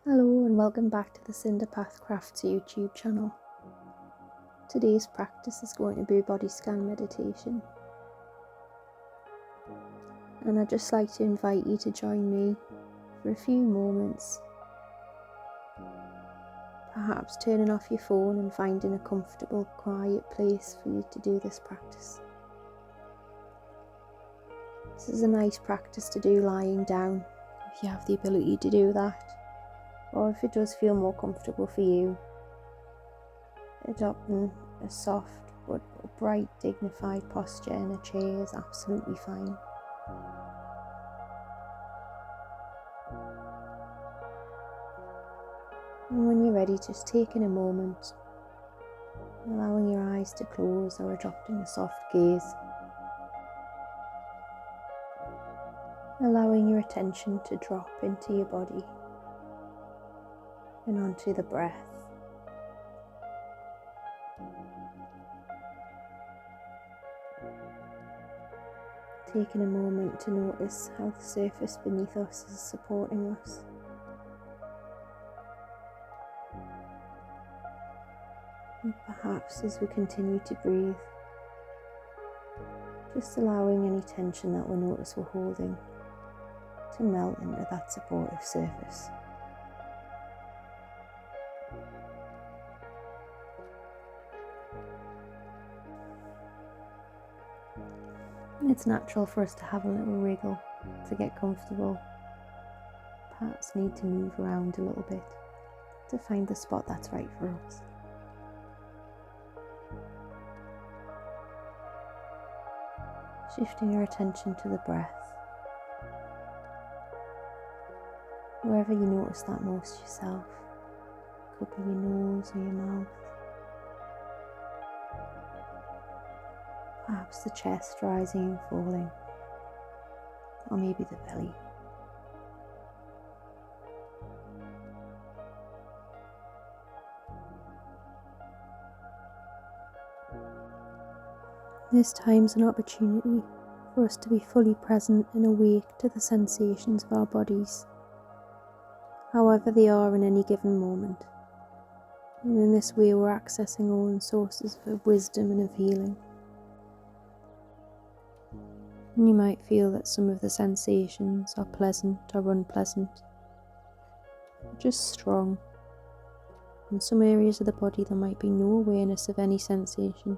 Hello and welcome back to the Cinderpath Crafts YouTube channel. Today's practice is going to be body scan meditation, and I'd just like to invite you to join me for a few moments, perhaps turning off your phone and finding a comfortable, quiet place for you to do this practice. This is a nice practice to do lying down if you have the ability to do that, or if it does feel more comfortable for you, adopting a soft but upright, dignified posture in a chair is absolutely fine. And when you're ready, just taking a moment, allowing your eyes to close or adopting a soft gaze, allowing your attention to drop into your body and onto the breath. Taking a moment to notice how the surface beneath us is supporting us. And perhaps as we continue to breathe, just allowing any tension that we notice we're holding to melt into that supportive surface. It's natural for us to have a little wriggle to get comfortable, perhaps need to move around a little bit to find the spot that's right for us. Shifting your attention to the breath, wherever you notice that most yourself. Could be your nose or your mouth, perhaps the chest rising and falling, or maybe the belly. This time's an opportunity for us to be fully present and awake to the sensations of our bodies, however they are in any given moment. And in this way we're accessing our own sources of wisdom and of healing. And you might feel that some of the sensations are pleasant or unpleasant, or just strong. In some areas of the body there might be no awareness of any sensation.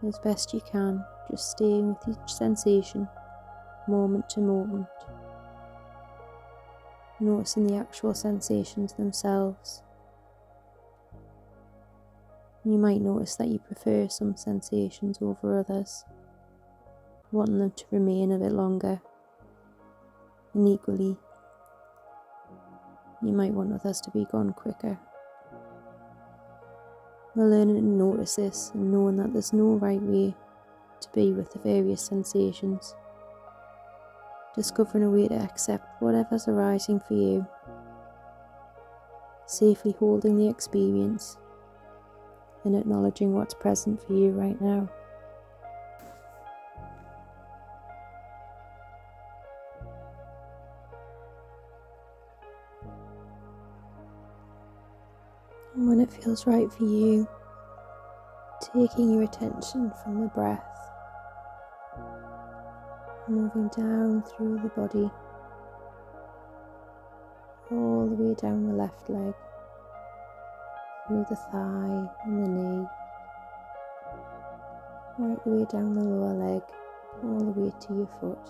As best you can, just staying with each sensation, moment to moment, noticing the actual sensations themselves. You might notice that you prefer some sensations over others, wanting them to remain a bit longer, and equally, you might want others to be gone quicker. We're learning to notice this and knowing that there's no right way to be with the various sensations. Discovering a way to accept whatever's arising for you. Safely holding the experience and acknowledging what's present for you right now. And when it feels right for you, taking your attention from the breath, moving down through the body, all the way down the left leg, through the thigh and the knee, right the way down the lower leg, all the way to your foot.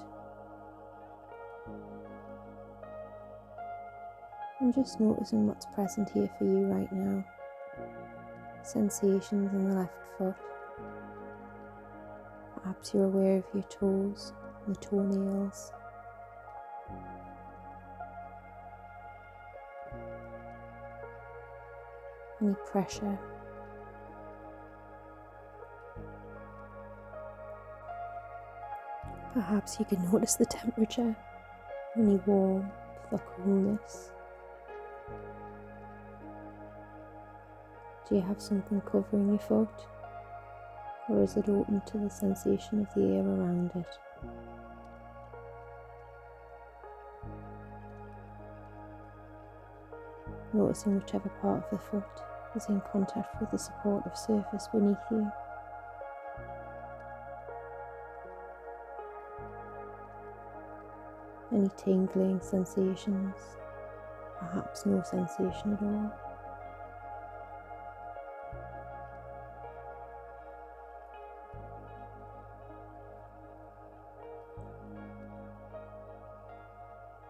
And just noticing what's present here for you right now. Sensations in the left foot. Perhaps you're aware of your toes, the toenails. Any pressure. Perhaps you can notice the temperature, any warmth or coolness. Do you have something covering your foot, or is it open to the sensation of the air around it? noticing whichever part of the foot is in contact with the supportive surface beneath you. Any tingling sensations, perhaps no sensation at all.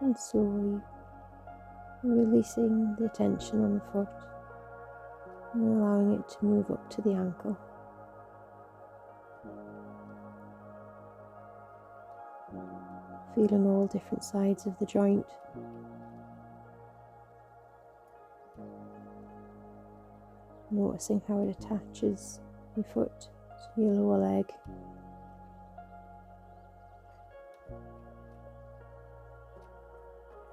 And slowly releasing the tension on the foot and allowing it to move up to the ankle. Feeling all different sides of the joint. Noticing how it attaches your foot to your lower leg.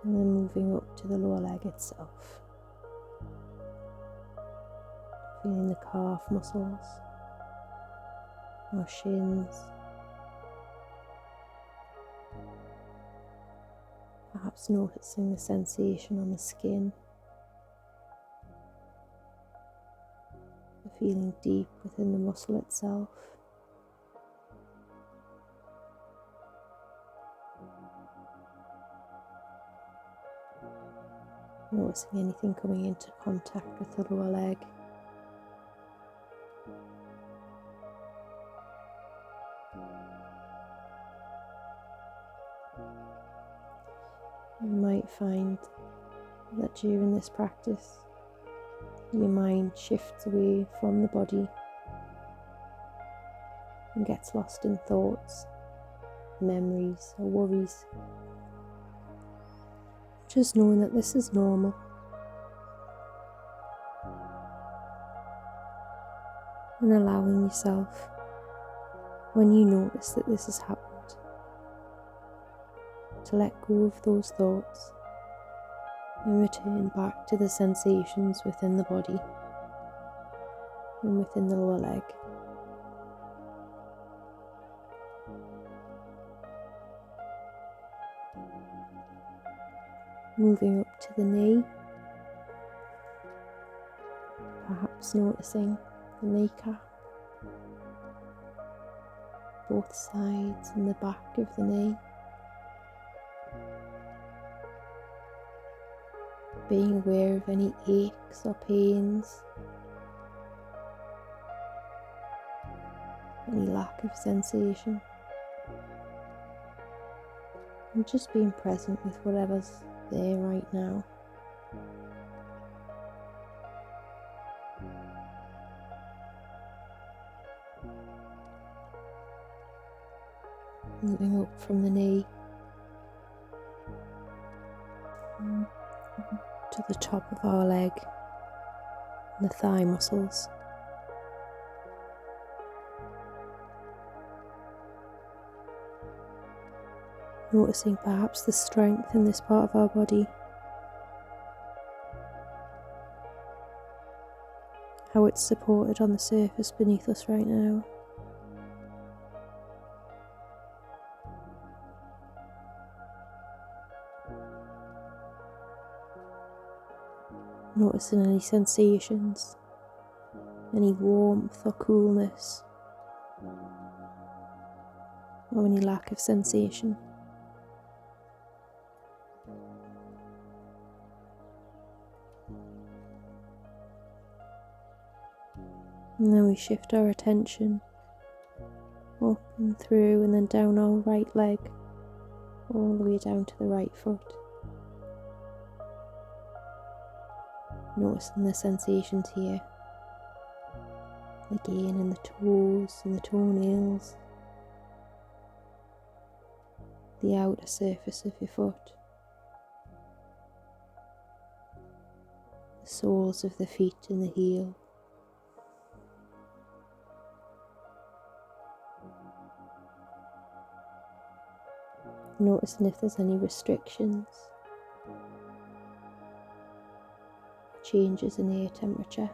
And then moving up to the lower leg itself. Feeling the calf muscles, or shins. Perhaps noticing the sensation on the skin. The feeling deep within the muscle itself. Noticing anything coming into contact with the lower leg. You might find that during this practice, your mind shifts away from the body and gets lost in thoughts, memories, or worries. Just knowing that this is normal. And allowing yourself, when you notice that this has happened, to let go of those thoughts and return back to the sensations within the body and within the lower leg. Moving up to the knee, perhaps noticing the kneecap, both sides and the back of the knee. Being aware of any aches or pains, any lack of sensation, and just being present with whatever's there right now. Moving up from the knee to the top of our leg and the thigh muscles. Noticing perhaps the strength in this part of our body, how it's supported on the surface beneath us right now. Noticing any sensations, any warmth or coolness, or any lack of sensation. And then we shift our attention up and through and then down our right leg, all the way down to the right foot. Noticing the sensations here, again in the toes and the toenails, the outer surface of your foot, the soles of the feet and the heel. Noticing if there's any restrictions, changes in air temperature.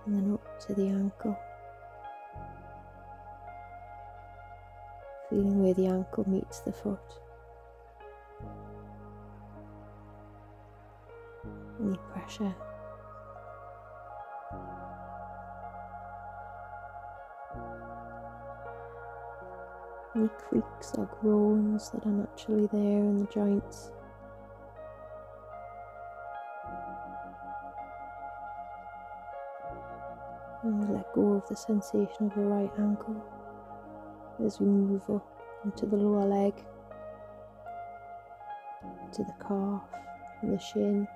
And then up to the ankle. feeling where the ankle meets the foot. Any pressure. Any creaks or groans that are naturally there in the joints. And we let go of the sensation of the right ankle as we move up into the lower leg, into the calf and the shin,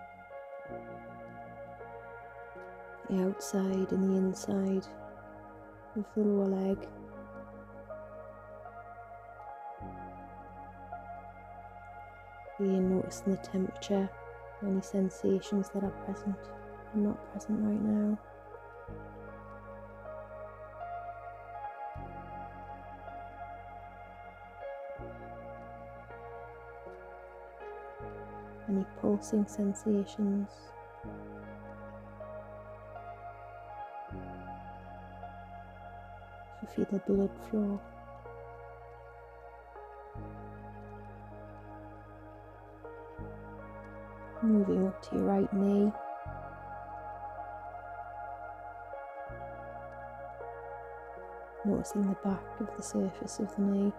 the outside and the inside of the lower leg. Again, noticing the temperature, any sensations that are present and not present right now. Any pulsing sensations. You feel the blood flow. Moving up to your right knee. Noticing the back of the surface of the knee.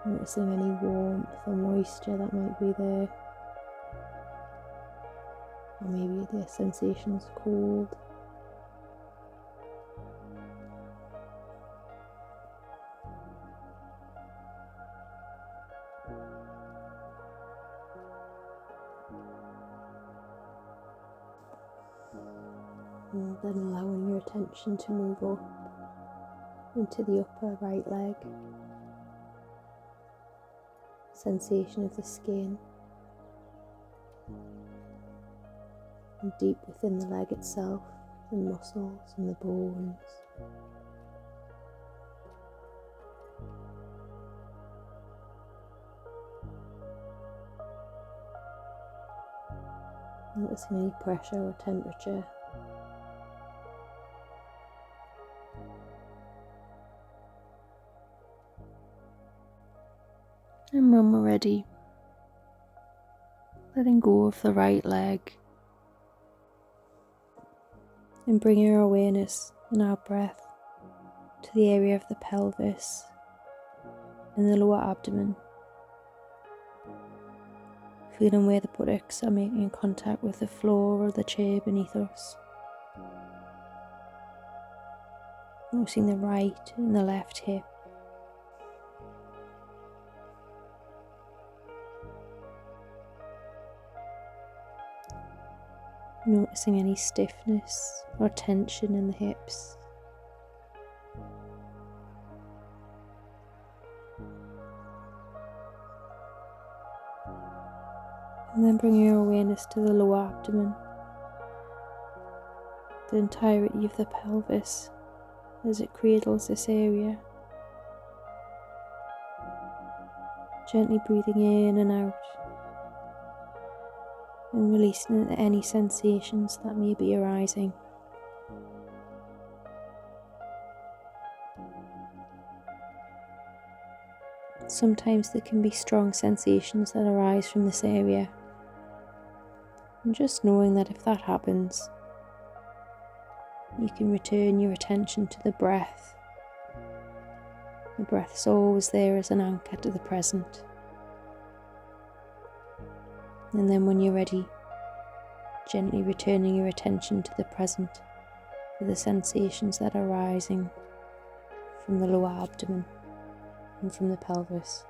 Noticing any warmth or moisture that might be there. Or maybe the sensation's cold. And then allowing your attention to move up into the upper right leg. Sensation of the skin. And deep within the leg itself, the muscles and the bones. Noticing any pressure or temperature. And when we're ready, letting go of the right leg and bringing our awareness and our breath to the area of the pelvis and the lower abdomen. Feeling where the buttocks are making contact with the floor or the chair beneath us. Noticing the right and the left hip. Noticing any stiffness or tension in the hips. And then bring your awareness to the lower abdomen, the entirety of the pelvis as it cradles this area. Gently breathing in and out, and releasing any sensations that may be arising. Sometimes there can be strong sensations that arise from this area. And just knowing that if that happens, you can return your attention to the breath. The breath's always there as an anchor to the present. And then when you're ready, gently returning your attention to the present with the sensations that are arising from the lower abdomen and from the pelvis.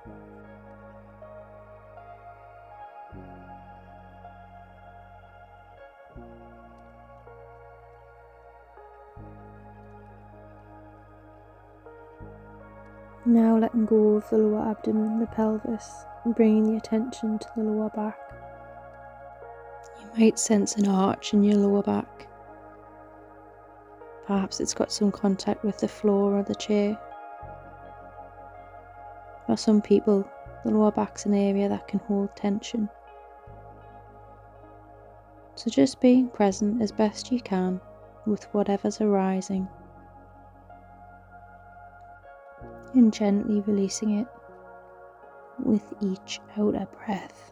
Now letting go of the lower abdomen, the pelvis, and bringing the attention to the lower back. You might sense an arch in your lower back. Perhaps it's got some contact with the floor or the chair. For some people, the lower back's an area that can hold tension. So just being present as best you can with whatever's arising. and gently releasing it with each outer breath.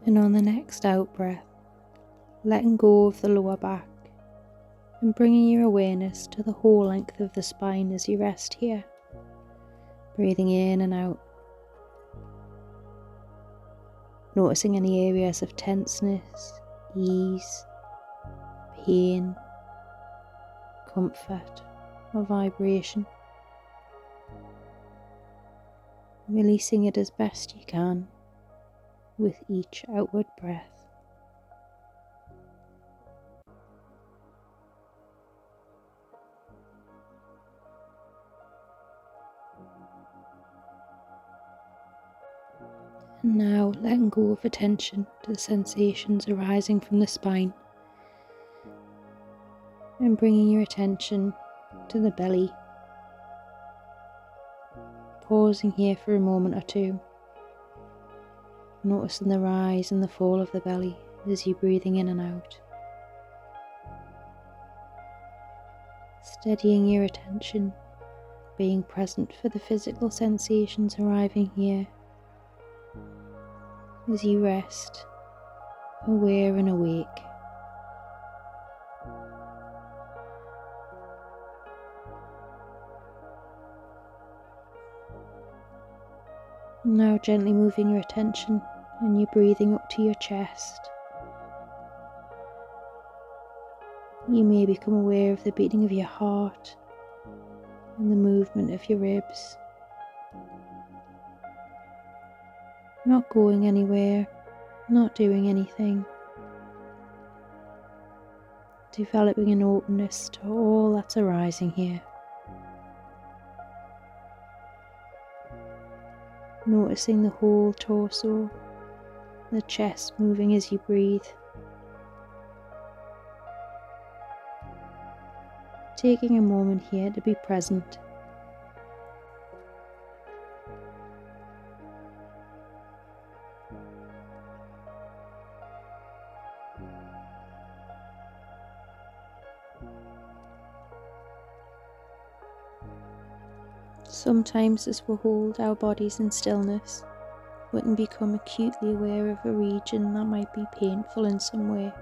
And on the next out breath, letting go of the lower back and bringing your awareness to the whole length of the spine as you rest here, breathing in and out, noticing any areas of tenseness, ease, pain, comfort or vibration, releasing it as best you can with each outward breath. And now letting go of attention to the sensations arising from the spine and bringing your attention to the belly, pausing here for a moment or two, noticing the rise and the fall of the belly as you're breathing in and out, steadying your attention, being present for the physical sensations arriving here as you rest, aware and awake. Now gently moving your attention and your breathing up to your chest. You may become aware of the beating of your heart and the movement of your ribs. Not going anywhere, not doing anything. Developing an openness to all that's arising here. Noticing the whole torso, the chest moving as you breathe. Taking a moment here to be present. Sometimes as we hold our bodies in stillness, we can become acutely aware of a region that might be painful in some way.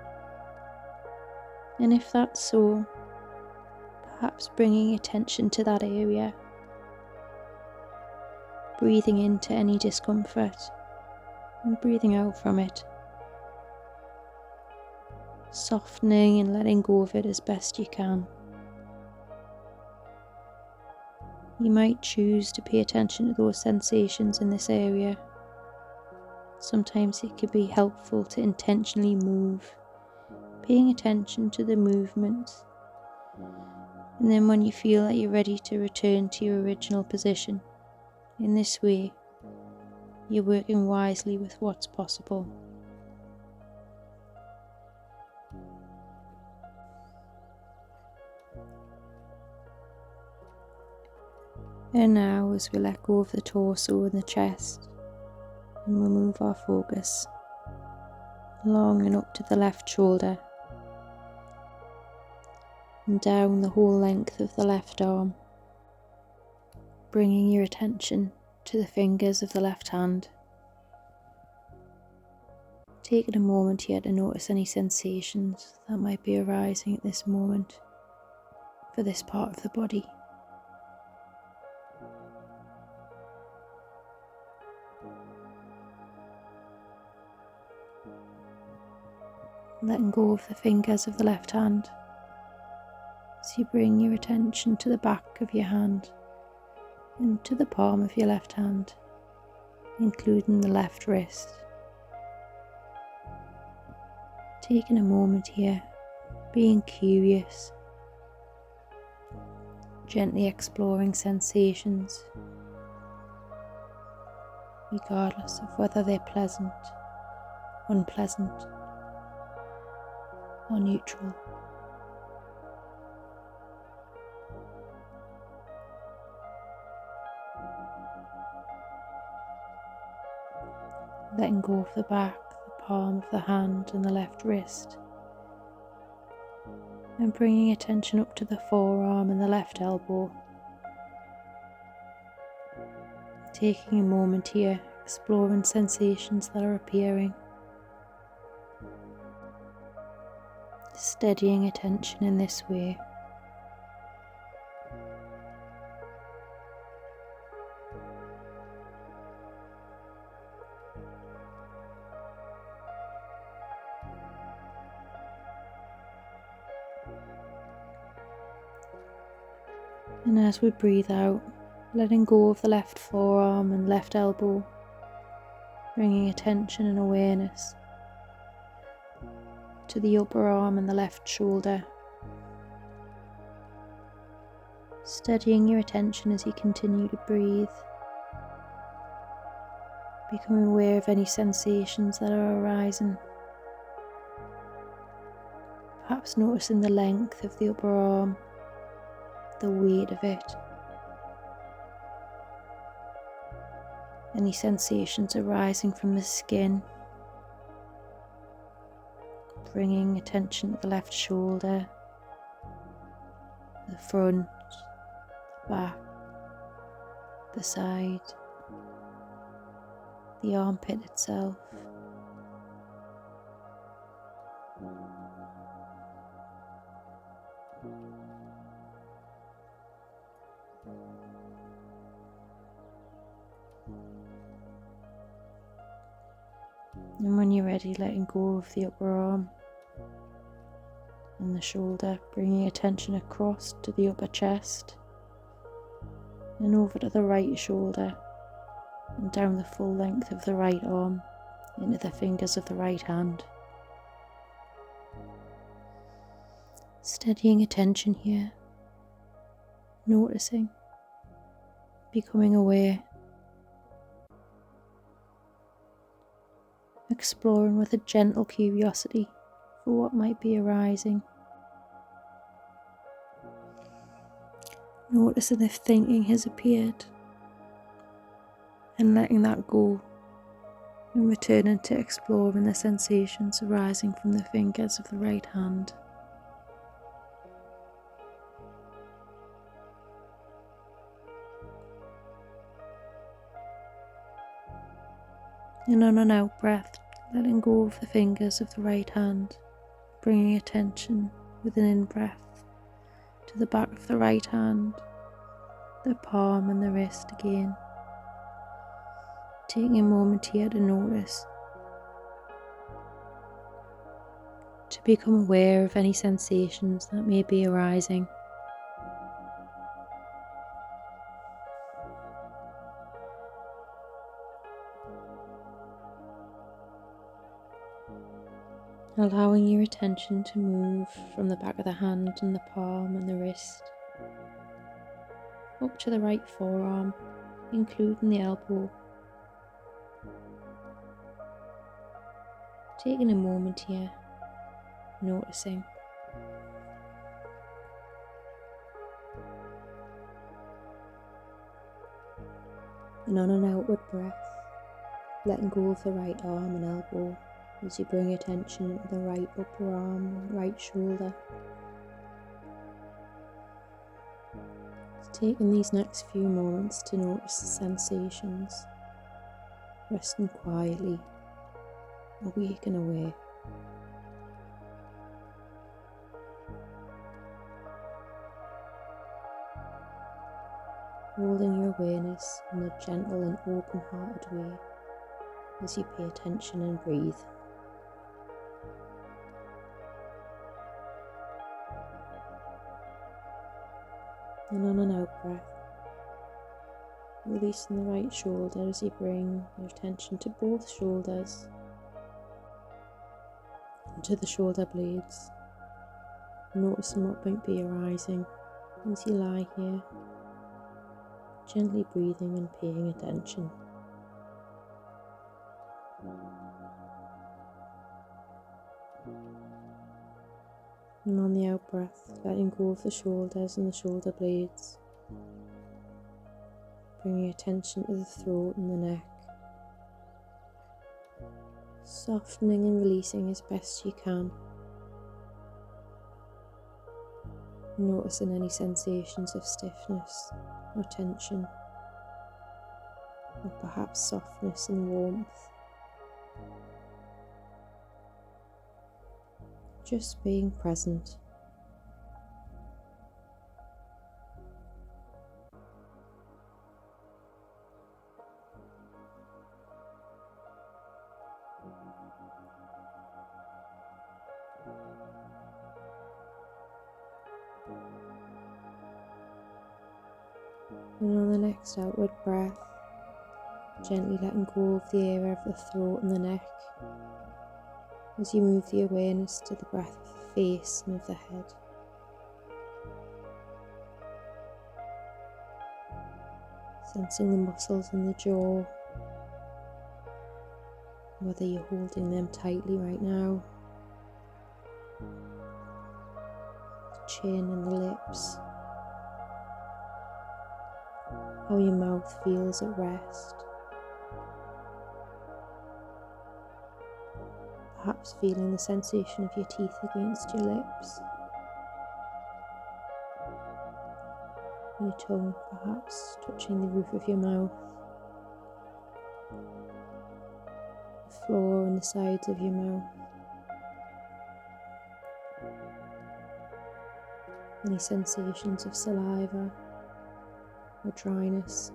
And if that's so, perhaps bringing attention to that area, breathing into any discomfort and breathing out from it, softening and letting go of it as best you can. You might choose to pay attention to those sensations in this area. Sometimes it can be helpful to intentionally move, paying attention to the movements. And then when you feel that you're ready to return to your original position, in this way, you're working wisely with what's possible. And now, as we let go of the torso and the chest, and we move our focus along and up to the left shoulder, and down the whole length of the left arm, bringing your attention to the fingers of the left hand. Taking a moment here to notice any sensations that might be arising at this moment for this part of the body. Letting go of the fingers of the left hand as you bring your attention to the back of your hand and to the palm of your left hand, including the left wrist. Taking a moment here, being curious, gently exploring sensations, regardless of whether they're pleasant, unpleasant, or neutral. Letting go of the back, the palm of the hand and the left wrist, and bringing attention up to the forearm and the left elbow. Taking a moment here, exploring sensations that are appearing. Steadying attention in this way. And as we breathe out, letting go of the left forearm and left elbow, bringing attention and awareness to the upper arm and the left shoulder. Steadying your attention as you continue to breathe, becoming aware of any sensations that are arising. Perhaps noticing the length of the upper arm, the weight of it, any sensations arising from the skin, bringing attention to the left shoulder, the front, the back, the side, the armpit itself. And when you're ready, letting go of the upper arm and the shoulder, bringing attention across to the upper chest and over to the right shoulder and down the full length of the right arm into the fingers of the right hand. Steadying attention here, noticing, becoming aware, exploring with a gentle curiosity for what might be arising. Noticing if thinking has appeared and letting that go, and returning to exploring the sensations arising from the fingers of the right hand. And on an out breath, letting go of the fingers of the right hand, bringing attention with an in-breath to the back of the right hand, the palm and the wrist again. Taking a moment here to notice, to become aware of any sensations that may be arising. Allowing your attention to move from the back of the hand and the palm and the wrist up to the right forearm, including the elbow. Taking a moment here, noticing. And on an outward breath, letting go of the right arm and elbow as you bring attention to the right upper arm and right shoulder. Taking these next few moments to notice the sensations, resting quietly, awake and aware. Holding your awareness in a gentle and open-hearted way as you pay attention and breathe. And on an out breath, releasing the right shoulder as you bring your attention to both shoulders and to the shoulder blades. Noticing what might be arising as you lie here, gently breathing and paying attention. And on the out breath, letting go of the shoulders and the shoulder blades, bringing attention to the throat and the neck, softening and releasing as best you can. Noticing any sensations of stiffness or tension, or perhaps softness and warmth. Just being present. And on the next outward breath, gently letting go of the area of the throat and the neck as you move the awareness to the breath of the face and of the head. Sensing the muscles in the jaw, whether you're holding them tightly right now, the chin and the lips, how your mouth feels at rest, perhaps feeling the sensation of your teeth against your lips, your tongue perhaps touching the roof of your mouth, the floor and the sides of your mouth, any sensations of saliva or dryness.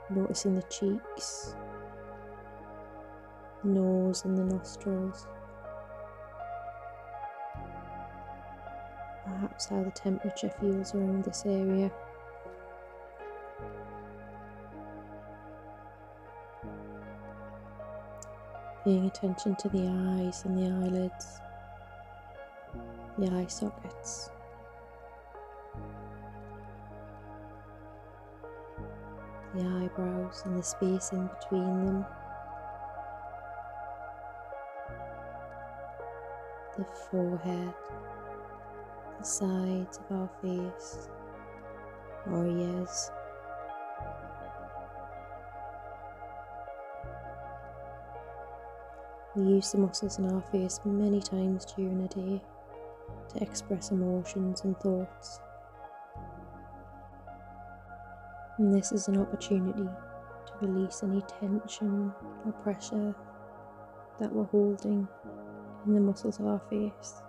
Noticing the cheeks, the nose and the nostrils. Perhaps how the temperature feels around this area. Paying attention to the eyes and the eyelids, the eye sockets. The eyebrows and the space in between them. The forehead, the sides of our face, our ears. We use the muscles in our face many times during a day to express emotions and thoughts. And this is an opportunity to release any tension or pressure that we're holding in the muscles of our face.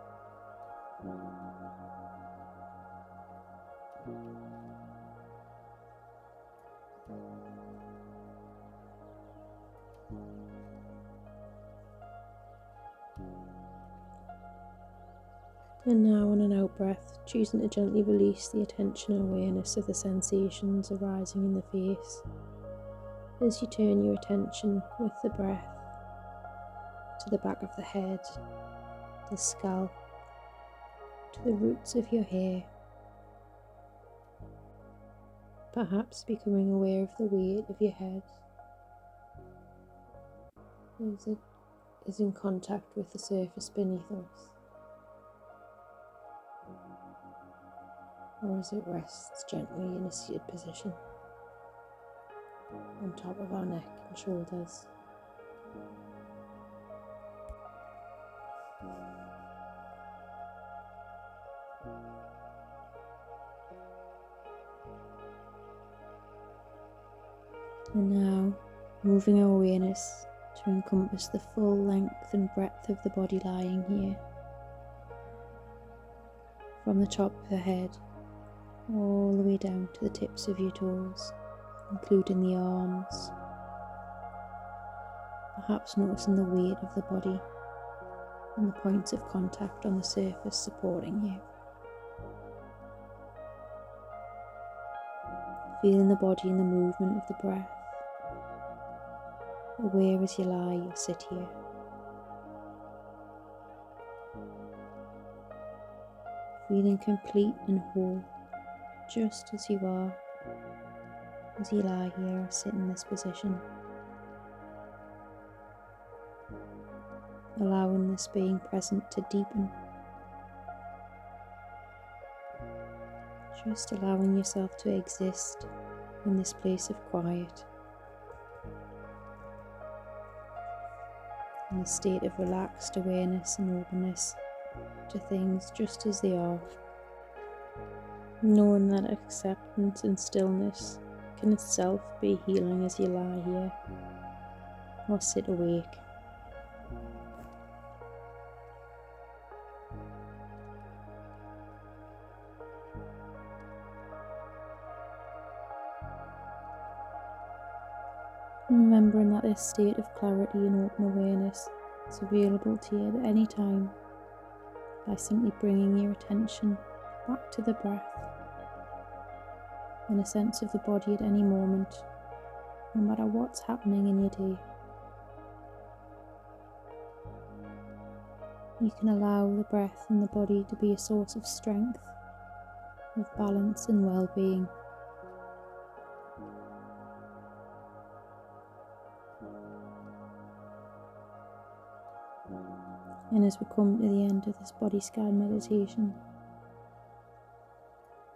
And now on an out breath, choosing to gently release the attention and awareness of the sensations arising in the face as you turn your attention with the breath to the back of the head, the scalp, to the roots of your hair, perhaps becoming aware of the weight of your head as it is in contact with the surface beneath us, or as it rests gently in a seated position on top of our neck and shoulders. And now, moving our awareness to encompass the full length and breadth of the body lying here, from the top of the head all the way down to the tips of your toes, including the arms, perhaps noticing the weight of the body and the points of contact on the surface supporting you. Feeling the body and the movement of the breath, aware as you lie or sit here. Feeling complete and whole, just as you are, as you lie here or sit in this position. Allowing this being present to deepen, Just allowing yourself to exist in this place of quiet, in a state of relaxed awareness and openness to things just as they are, knowing that acceptance and stillness can itself be healing as you lie here or sit awake. Remembering that this state of clarity and open awareness is available to you at any time by simply bringing your attention back to the breath and a sense of the body at any moment, no matter what's happening in your day. You can allow the breath and the body to be a source of strength, of balance and well-being. And as we come to the end of this body scan meditation,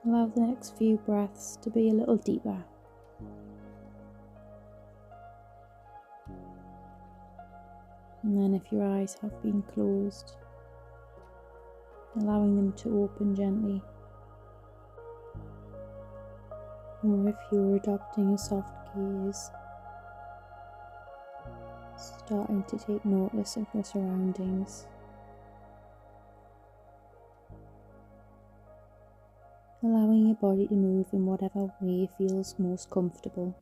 allow the next few breaths to be a little deeper. And then if your eyes have been closed, allowing them to open gently. Or if you're adopting a soft gaze, starting to take notice of your surroundings. Allowing your body to move in whatever way feels most comfortable.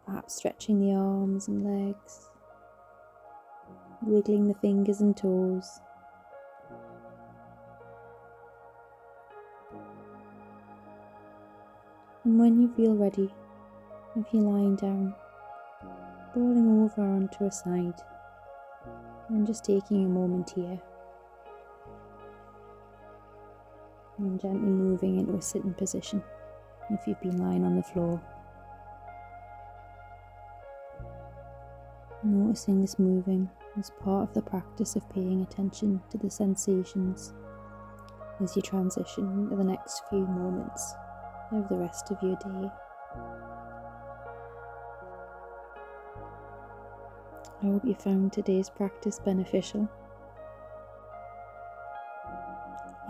Perhaps stretching the arms and legs, wiggling the fingers and toes. And when you feel ready, if you're lying down, rolling over onto a side and just taking a moment here and gently moving into a sitting position if you've been lying on the floor. Noticing this moving is part of the practice of paying attention to the sensations as you transition into the next few moments of the rest of your day. I hope you found today's practice beneficial.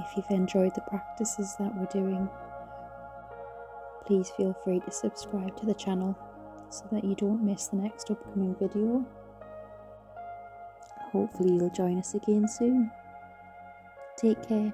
If you've enjoyed the practices that we're doing, please feel free to subscribe to the channel so that you don't miss the next upcoming video. Hopefully you'll join us again soon. Take care.